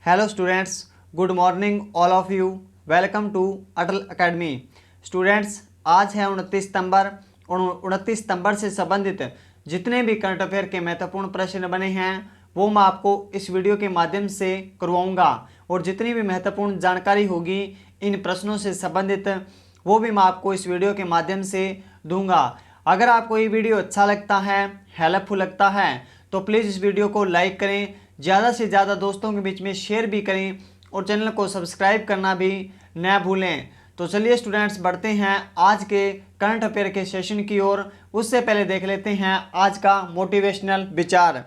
Hello students, good morning all of you. Welcome to Atal academy. Students, आज है 29 सितंबर और 29 सितंबर से संबंधित जितने भी करंट अफेयर के महत्वपूर्ण प्रश्न बने हैं वो मैं आपको इस वीडियो के माध्यम से करवाऊंगा और जितनी भी महत्वपूर्ण जानकारी होगी इन प्रश्नों से संबंधित वो भी मैं आपको इस वीडियो के माध्यम से दूंगा। अगर आपको ये वीडियो अच्छा लगता है, हेल्पफुल लगता है तो प्लीज़ इस वीडियो को लाइक करें, ज़्यादा से ज़्यादा दोस्तों के बीच में शेयर भी करें और चैनल को सब्सक्राइब करना भी न भूलें। तो चलिए स्टूडेंट्स, बढ़ते हैं आज के करंट अफेयर के सेशन की ओर। उससे पहले देख लेते हैं आज का मोटिवेशनल विचार।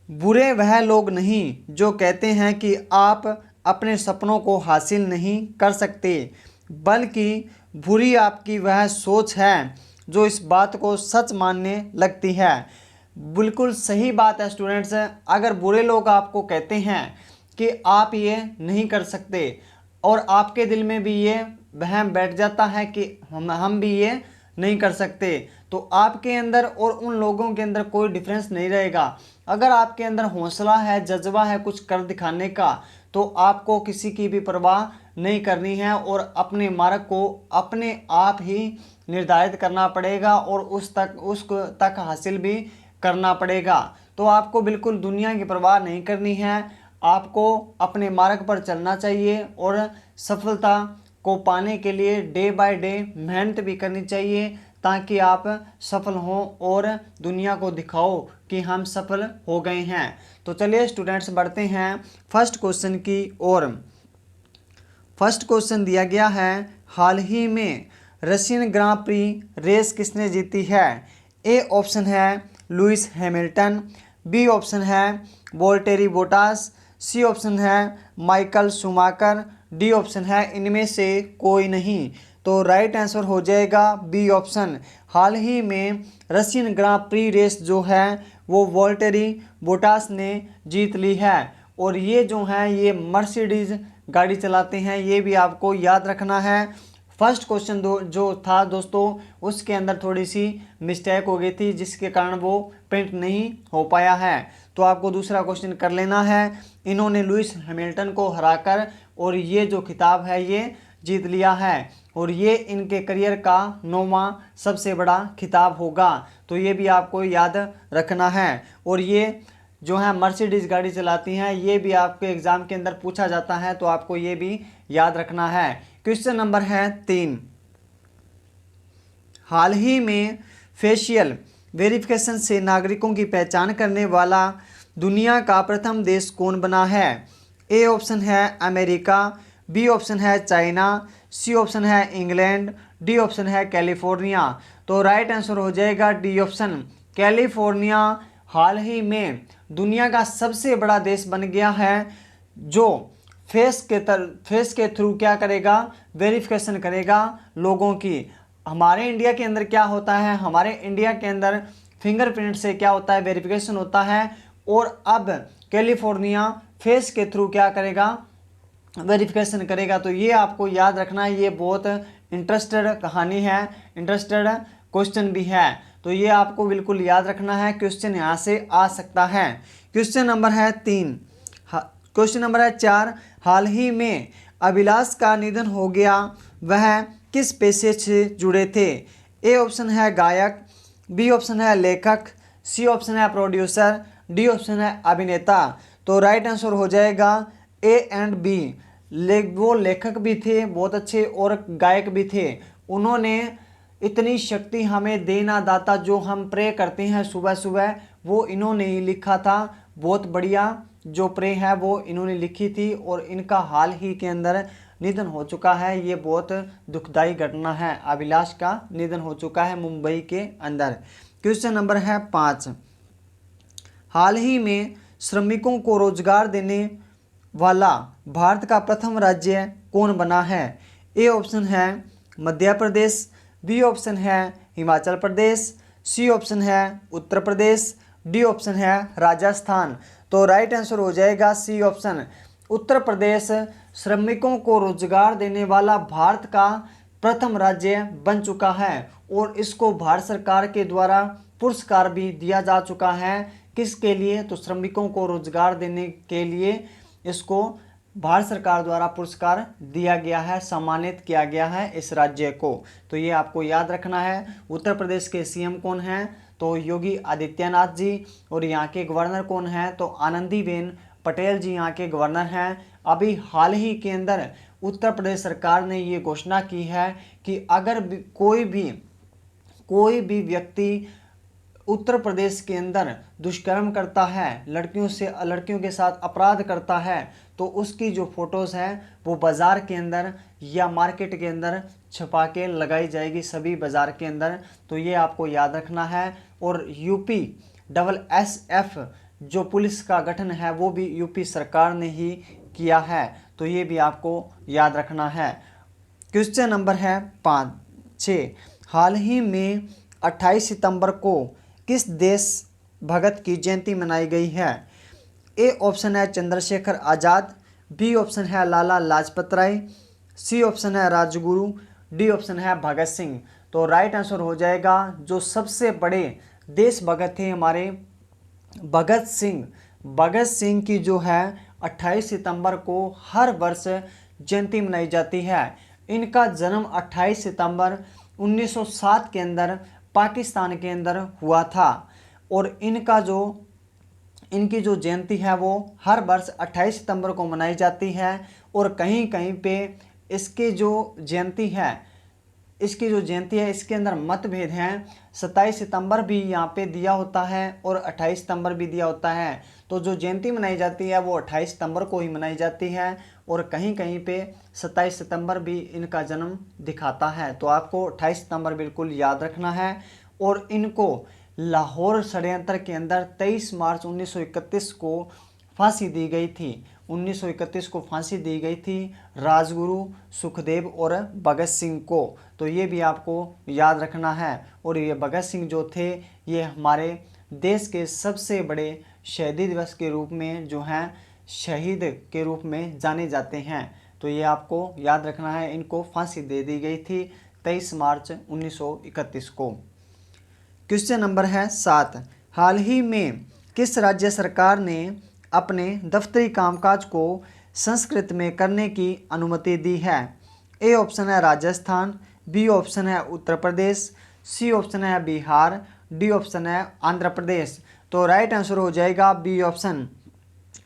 बुरे वह लोग नहीं जो कहते हैं कि आप अपने सपनों को हासिल नहीं कर सकते, बल्कि बुरी आपकी वह सोच है जो इस बात को सच मानने लगती है। बिल्कुल सही बात है स्टूडेंट्स। अगर बुरे लोग आपको कहते हैं कि आप ये नहीं कर सकते और आपके दिल में भी ये वहम बैठ जाता है कि हम भी ये नहीं कर सकते, तो आपके अंदर और उन लोगों के अंदर कोई डिफरेंस नहीं रहेगा। अगर आपके अंदर हौसला है, जज्बा है कुछ कर दिखाने का, तो आपको किसी की भी परवाह नहीं करनी है और अपने मार्ग को अपने आप ही निर्धारित करना पड़ेगा और उस तक हासिल भी करना पड़ेगा। तो आपको बिल्कुल दुनिया की परवाह नहीं करनी है, आपको अपने मार्ग पर चलना चाहिए और सफलता को पाने के लिए डे बाय डे मेहनत भी करनी चाहिए ताकि आप सफल हों और दुनिया को दिखाओ कि हम सफल हो गए हैं। तो चलिए स्टूडेंट्स, बढ़ते हैं फर्स्ट क्वेश्चन की ओर। फर्स्ट क्वेश्चन दिया गया है, हाल ही में रशियन ग्रां प्री रेस किसने जीती है? ए ऑप्शन है लुइस हैमिल्टन, बी ऑप्शन है वोल्टेरी बोटास, सी ऑप्शन है माइकल शूमाकर, डी ऑप्शन है इनमें से कोई नहीं। तो राइट आंसर हो जाएगा बी ऑप्शन। हाल ही में रशियन ग्रां प्री रेस जो है वो वोल्टेरी बोटास ने जीत ली है और ये जो है ये मर्सिडीज गाड़ी चलाते हैं, ये भी आपको याद रखना है। फर्स्ट क्वेश्चन जो था दोस्तों उसके अंदर थोड़ी सी मिस्टेक हो गई थी जिसके कारण वो प्रिंट नहीं हो पाया है। तो आपको दूसरा क्वेश्चन कर लेना है। इन्होंने लुइस हैमिल्टन को हराकर और ये जो खिताब है ये जीत लिया है और ये इनके करियर का 9वां सबसे बड़ा खिताब होगा। तो ये भी आपको याद रखना है। और ये जो है मर्सिडीज गाड़ी चलाती हैं, ये भी आपके एग्ज़ाम के अंदर पूछा जाता है, तो आपको ये भी याद रखना है। क्वेश्चन नंबर है 3। हाल ही में फेशियल वेरिफिकेशन से नागरिकों की पहचान करने वाला दुनिया का प्रथम देश कौन बना है? ए ऑप्शन है अमेरिका, बी ऑप्शन है चाइना, सी ऑप्शन है इंग्लैंड, डी ऑप्शन है कैलिफोर्निया। तो राइट आंसर हो जाएगा डी ऑप्शन, कैलिफोर्निया हाल ही में दुनिया का सबसे बड़ा देश बन गया है जो फेस के थ्रू क्या करेगा, वेरिफिकेशन करेगा लोगों की। हमारे इंडिया के अंदर क्या होता है, हमारे इंडिया के अंदर फिंगरप्रिंट से क्या होता है, वेरिफिकेशन होता है, और अब कैलिफोर्निया फेस के थ्रू क्या करेगा, वेरिफिकेशन करेगा। तो ये आपको याद रखना है, ये बहुत इंटरेस्टेड कहानी है, इंटरेस्टेड क्वेश्चन भी है, तो ये आपको बिल्कुल याद रखना है। क्वेश्चन यहाँ से आ सकता है। क्वेश्चन नंबर है 3। क्वेश्चन नंबर है 4। हाल ही में अभिलाष का निधन हो गया, वह किस पेशे से जुड़े थे? ए ऑप्शन है गायक, बी ऑप्शन है लेखक, सी ऑप्शन है प्रोड्यूसर, डी ऑप्शन है अभिनेता। तो राइट आंसर हो जाएगा ए एंड बी। वो लेखक भी थे बहुत अच्छे और गायक भी थे। उन्होंने इतनी शक्ति हमें देना दाता जो हम प्रे करते हैं सुबह सुबह, वो इन्होंने ही लिखा था। बहुत बढ़िया जो प्रे है वो इन्होंने लिखी थी और इनका हाल ही के अंदर निधन हो चुका है। ये बहुत दुखदाई घटना है, अभिलाष का निधन हो चुका है मुंबई के अंदर। क्वेश्चन नंबर है 5। हाल ही में श्रमिकों को रोजगार देने वाला भारत का प्रथम राज्य कौन बना है? ए ऑप्शन है मध्य प्रदेश, बी ऑप्शन है हिमाचल प्रदेश, सी ऑप्शन है उत्तर प्रदेश, डी ऑप्शन है राजस्थान। तो राइट आंसर हो जाएगा सी ऑप्शन, उत्तर प्रदेश श्रमिकों को रोजगार देने वाला भारत का प्रथम राज्य बन चुका है और इसको भारत सरकार के द्वारा पुरस्कार भी दिया जा चुका है किसके लिए? तो श्रमिकों को रोजगार देने के लिए इसको भारत सरकार द्वारा पुरस्कार दिया गया है, सम्मानित किया गया है इस राज्य को। तो ये आपको याद रखना है। उत्तर प्रदेश के सीएम कौन हैं? तो योगी आदित्यनाथ जी। और यहाँ के गवर्नर कौन हैं? तो आनंदीबेन पटेल जी यहाँ के गवर्नर हैं। अभी हाल ही के अंदर उत्तर प्रदेश सरकार ने ये घोषणा की है कि अगर कोई भी व्यक्ति उत्तर प्रदेश के अंदर दुष्कर्म करता है, लड़कियों के साथ अपराध करता है, तो उसकी जो फोटोज़ हैं वो बाज़ार के अंदर या मार्केट के अंदर छपा के लगाई जाएगी, सभी बाज़ार के अंदर। तो ये आपको याद रखना है। और UPSSF जो पुलिस का गठन है वो भी यूपी सरकार ने ही किया है। तो ये भी आपको याद रखना है। क्वेश्चन नंबर है 6। हाल ही में 28 सितंबर को किस देश भगत की जयंती मनाई गई है? ए ऑप्शन है चंद्रशेखर आज़ाद, बी ऑप्शन है लाला लाजपत राय, सी ऑप्शन है राजगुरु, डी ऑप्शन है भगत सिंह। तो राइट आंसर हो जाएगा जो सबसे बड़े देश भगत थे हमारे भगत सिंह। भगत सिंह की जो है 28 सितंबर को हर वर्ष जयंती मनाई जाती है। इनका जन्म 28 सितंबर 1907 के अंदर पाकिस्तान के अंदर हुआ था। और इनकी जो जयंती है वो हर वर्ष 28 सितंबर को मनाई जाती है। और कहीं कहीं पे इसकी जो जयंती है इसके अंदर मतभेद हैं। 27 सितंबर भी यहाँ पे दिया होता है और 28 सितंबर भी दिया होता है। तो जो जयंती मनाई जाती है वो 28 सितंबर को ही मनाई जाती है और कहीं कहीं पे 27 सितंबर भी इनका जन्म दिखाता है। तो आपको 28 सितंबर बिल्कुल याद रखना है। और इनको लाहौर षड्यंत्र के अंदर 23 मार्च 1931 को फांसी दी गई थी। 1931 को फांसी दी गई थी राजगुरु, सुखदेव और भगत सिंह को। तो ये भी आपको याद रखना है। और ये भगत सिंह जो थे ये हमारे देश के सबसे बड़े शहीदी दिवस के रूप में जो हैं शहीद के रूप में जाने जाते हैं। तो ये आपको याद रखना है। इनको फांसी दे दी गई थी 23 मार्च 1931 को। क्वेश्चन नंबर है 7। हाल ही में किस राज्य सरकार ने अपने दफ्तरी कामकाज को संस्कृत में करने की अनुमति दी है? ए ऑप्शन है राजस्थान, बी ऑप्शन है उत्तर प्रदेश, सी ऑप्शन है बिहार, डी ऑप्शन है आंध्र प्रदेश। तो राइट आंसर हो जाएगा बी ऑप्शन।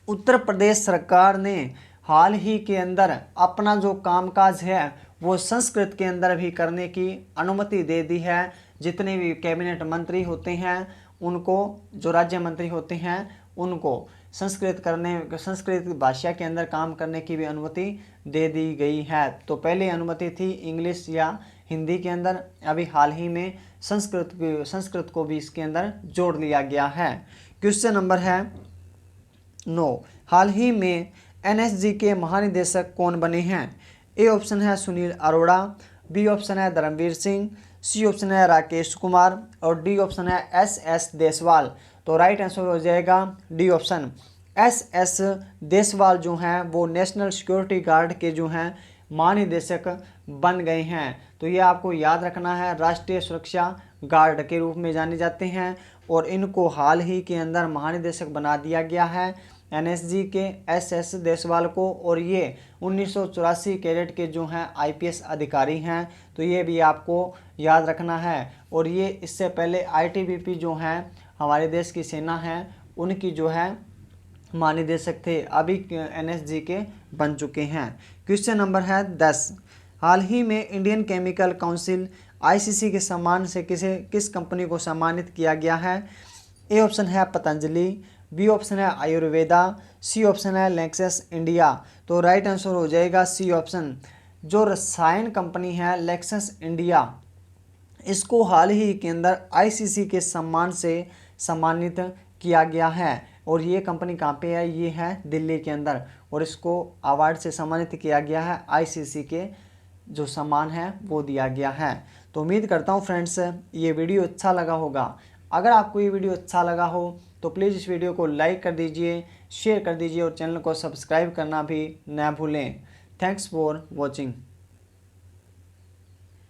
उत्तर प्रदेश सरकार ने हाल ही के अंदर अपना जो कामकाज है वो संस्कृत के अंदर भी करने की अनुमति दे दी है। जितने भी कैबिनेट मंत्री होते हैं उनको, जो राज्य मंत्री होते हैं उनको संस्कृत भाषा के अंदर काम करने की भी अनुमति दे दी गई है। तो पहले अनुमति थी इंग्लिश या हिंदी के अंदर, अभी हाल ही में संस्कृत को भी इसके अंदर जोड़ लिया गया है। क्वेश्चन नंबर है 9। हाल ही में NSG के महानिदेशक कौन बने हैं? ए ऑप्शन है सुनील अरोड़ा, बी ऑप्शन है धर्मवीर सिंह, सी ऑप्शन है राकेश कुमार और डी ऑप्शन है SS देसवाल। तो राइट आंसर हो जाएगा डी ऑप्शन। SS देसवाल जो हैं वो नेशनल सिक्योरिटी गार्ड के जो हैं महानिदेशक बन गए हैं। तो ये आपको याद रखना है, राष्ट्रीय सुरक्षा गार्ड के रूप में जाने जाते हैं और इनको हाल ही के अंदर महानिदेशक बना दिया गया है NSG के SS देसवाल को। और ये 1984 कैडेट के जो हैं IPS अधिकारी हैं। तो ये भी आपको याद रखना है। और ये इससे पहले ITBP जो हैं हमारे देश की सेना है उनकी जो है महानिदेशक थे, अभी NSG के बन चुके हैं। क्वेश्चन नंबर है 10। हाल ही में इंडियन केमिकल काउंसिल ICC के सम्मान से किस कंपनी को सम्मानित किया गया है? ए ऑप्शन है पतंजलि, बी ऑप्शन है आयुर्वेदा, सी ऑप्शन है लेक्सस इंडिया। तो राइट आंसर हो जाएगा सी ऑप्शन। जो रसायन कंपनी है लेक्सस इंडिया, इसको हाल ही के अंदर ICC के सम्मान से सम्मानित किया गया है। और ये कंपनी कहाँ पे है? ये है दिल्ली के अंदर और इसको अवार्ड से सम्मानित किया गया है। ICC के जो सम्मान है वो दिया गया है। तो उम्मीद करता हूँ फ्रेंड्स ये वीडियो अच्छा लगा होगा। अगर आपको ये वीडियो अच्छा लगा हो तो प्लीज़ इस वीडियो को लाइक कर दीजिए, शेयर कर दीजिए और चैनल को सब्सक्राइब करना भी ना भूलें। Thanks for watching.